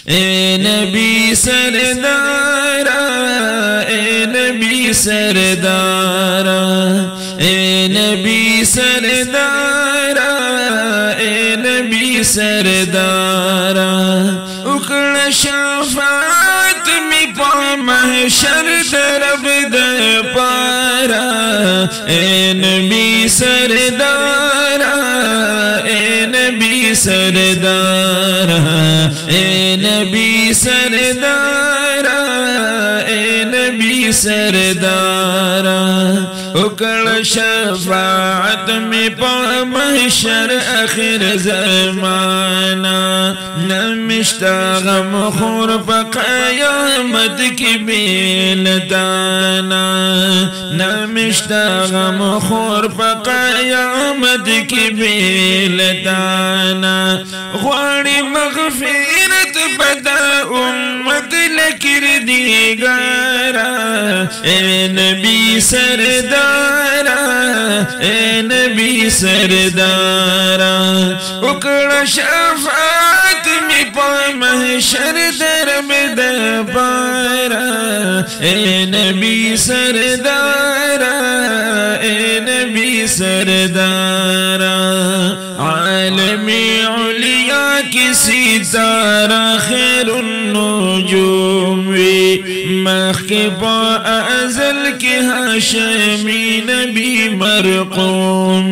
ए नबी सरदारा ए नबी सरदारा ए नबी सरदारा ए नबी सरदारा उकड़ शफात में पा महशर तरफ दे पारा ए नबी सरदारा ए नबी सरदारा ए नबी सरदारा ए नबी सरदारा उकड़ शफात में पा महशर आखिर ज़माना नमिश्ता गम खुर क़यामत की बेलदाना नमिश्ता गम खुर क़यामत की बेलदाना ख्वाड़ी मग़फ़िरत बदा उम्मत लकिर दीगारा ए नबी सरदारा ए नबी सरदारा उकड़ शफात में पा महशर दरब दपारा ए नबी सरदारा ए नबी सरदारा आलमी उलिया की सितारा खैरुन नुजूम मख़बा अज़ल के हाशमी नबी मरक़ूम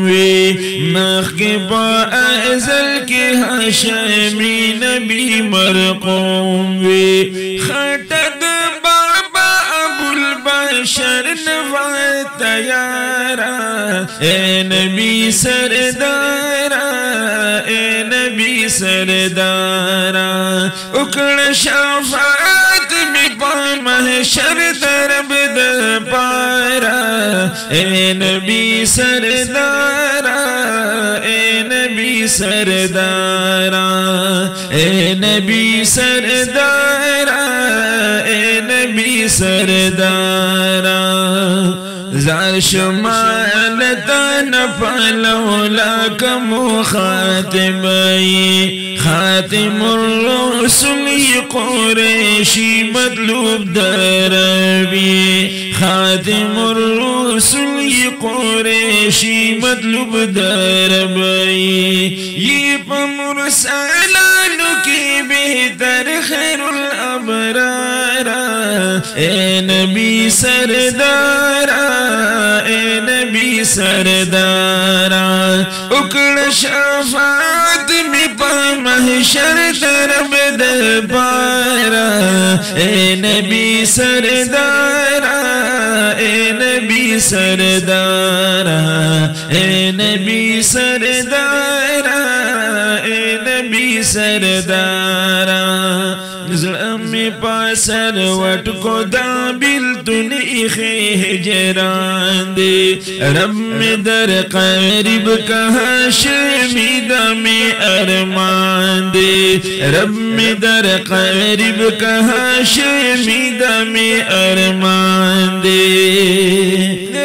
मख़बा अज़ल के हाशमी नबी मरक़ूम खटद बाबा अबुल बशर नवा तयारा ए नबी सरदारा ए नबी सरदारा उकड़ शफात में पा महशर तरब दे पारा ए नबी सरदारा ए नबी सरदारा ए नबी सरदारा ए नबी सरदारा ज़ार शुमालता नफलौला कमु खातिमई खातिमुर रसूल कुरैशी मतलूब दरबी खातिमुर रसूल कुरैशी मतलूब दरबई ये मुरसलानु की बेहतर खैरुल अबरारा ए नबी सरदारा ए नबी सरदारा उकड़ शफात में पा महशर तरब दे पारा ए नबी सरदारा ए नबी सरदारा ए नबी सरदारा ए नबी सरदारा ज़मी पासर वट को दाबिल तूने हिजरान दे रब में दर क़रीब कहाँ शमीदा में अरमान दे रब में दर क़रीब कहाँ शमीदा में अरमान दे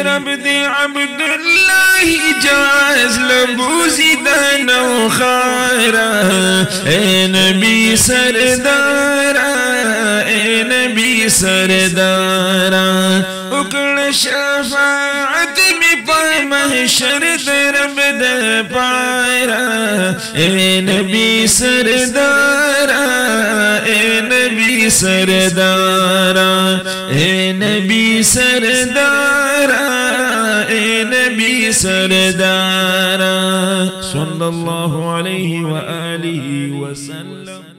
रब दे अब्दुल्लाह जाज़ लबूज़ी दानो खारा ए नबी सरदारा ए नबी सरदारा उकड़ शफात में पा महशर तरब दे पारा ए नबी सरदारा ए नबी सरदारा ए नबी सरदारा ए नबी सरदारा सल्लल्लाहु अलैहि व आलिहि वसल्लम।